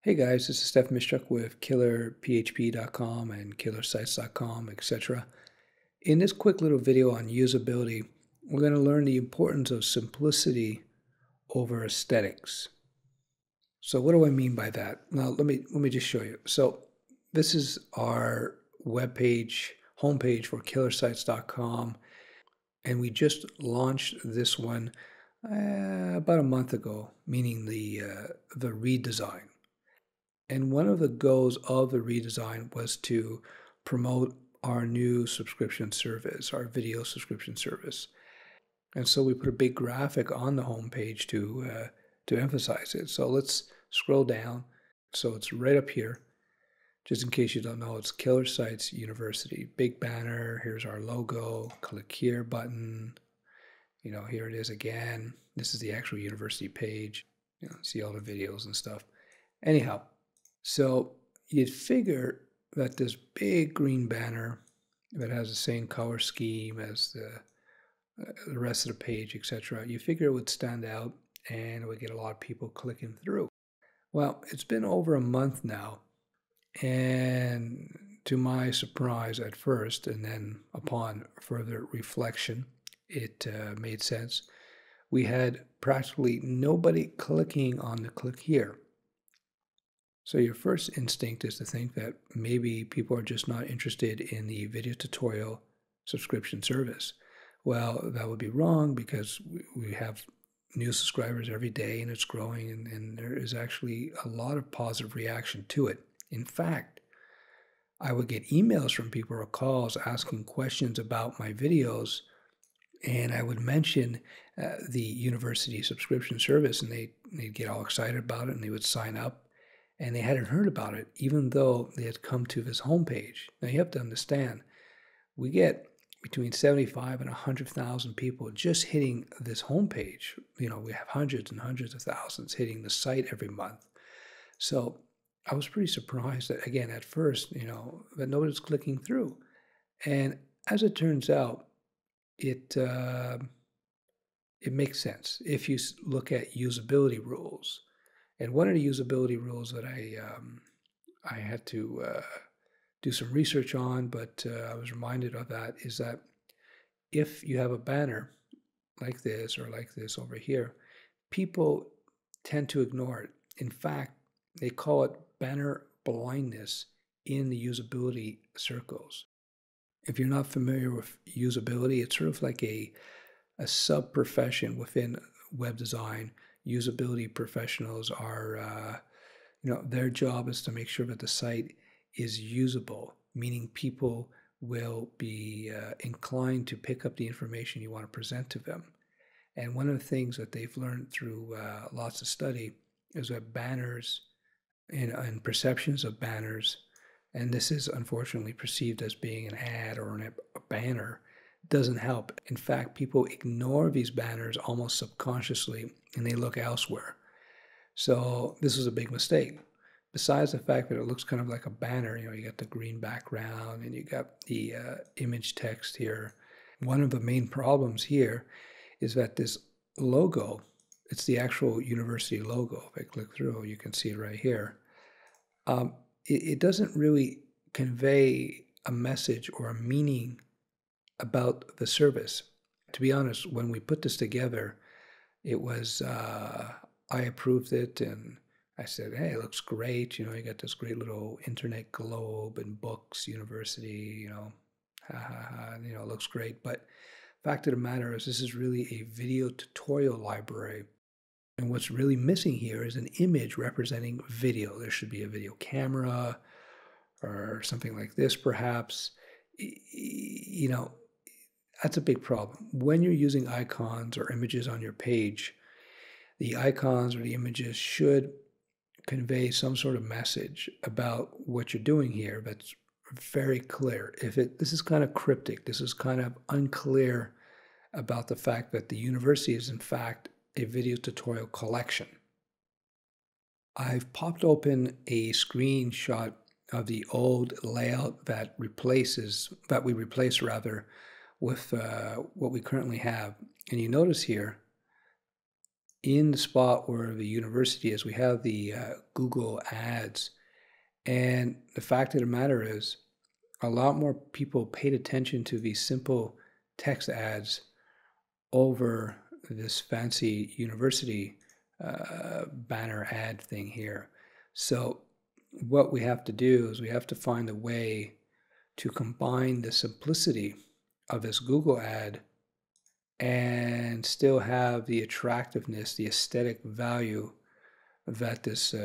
Hey guys, this is Stefan Mischook with killerphp.com and killersites.com, etc. In this quick little video on usability, we're going to learn the importance of simplicity over aesthetics. So what do I mean by that? Now let me just show you. So this is our webpage, homepage for killersites.com, and we just launched this one about a month ago, meaning the redesign. And one of the goals of the redesign was to promote our new subscription service, our video subscription service. And so we put a big graphic on the homepage to emphasize it. So let's scroll down. So it's right up here. Just in case you don't know, it's Killer Sites University. Big banner. Here's our logo. Click here button. You know, here it is again. This is the actual university page. You know, see all the videos and stuff. Anyhow. So you'd figure that this big green banner that has the same color scheme as the rest of the page, etc., you figure it would stand out and it would get a lot of people clicking through. Well, it's been over a month now, and to my surprise at first, and then upon further reflection, it made sense. We had practically nobody clicking on the click here. So your first instinct is to think that maybe people are just not interested in the video tutorial subscription service. Well, that would be wrong because we have new subscribers every day and it's growing, and there is actually a lot of positive reaction to it. In fact, I would get emails from people or calls asking questions about my videos, and I would mention the university subscription service, and they'd get all excited about it and they would sign up. And they hadn't heard about it, even though they had come to this homepage. Now you have to understand, we get between 75 and 100,000 people just hitting this homepage. You know, we have hundreds and hundreds of thousands hitting the site every month. So I was pretty surprised that, again, at first, you know, that nobody's clicking through. And as it turns out, it makes sense if you look at usability rules. And one of the usability rules that I had to do some research on, but I was reminded of that, is that if you have a banner like this or like this over here, people tend to ignore it. In fact, they call it banner blindness in the usability circles. If you're not familiar with usability, it's sort of like a sub-profession within web design. Usability professionals are, their job is to make sure that the site is usable, meaning people will be inclined to pick up the information you want to present to them. And one of the things that they've learned through lots of study is that banners and perceptions of banners, and this is unfortunately perceived as being an ad or a banner, doesn't help. In fact, people ignore these banners almost subconsciously and they look elsewhere. So this was a big mistake. Besides the fact that it looks kind of like a banner, you know, you got the green background and you got the image text here. One of the main problems here is that this logo, it's the actual university logo. If I click through, you can see it right here. It doesn't really convey a message or a meaning about the service. To be honest, when we put this together, it was, I approved it and I said, hey, it looks great. You know, you got this great little internet globe and books, university, you know, you know, it looks great. But fact of the matter is this is really a video tutorial library. And what's really missing here is an image representing video. There should be a video camera or something like this, perhaps. You know, that's a big problem. When you're using icons or images on your page, the icons or the images should convey some sort of message about what you're doing here that's very clear. This is kind of cryptic, this is kind of unclear about the fact that the university is in fact a video tutorial collection. I've popped open a screenshot of the old layout that we replace with what we currently have. And you notice here in the spot where the university is, we have the Google Ads. And the fact of the matter is, a lot more people paid attention to these simple text ads over this fancy university banner ad thing here. So what we have to do is we have to find a way to combine the simplicity of this Google ad and still have the attractiveness, the aesthetic value that this,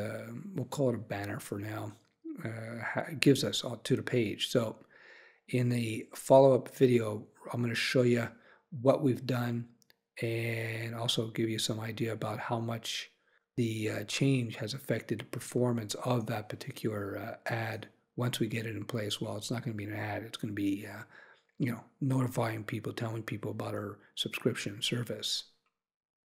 we'll call it a banner for now, gives us to the page. So in the follow-up video, I'm going to show you what we've done and also give you some idea about how much the change has affected the performance of that particular ad once we get it in place. Well, it's not going to be an ad. It's going to be, notifying people, telling people about our subscription service.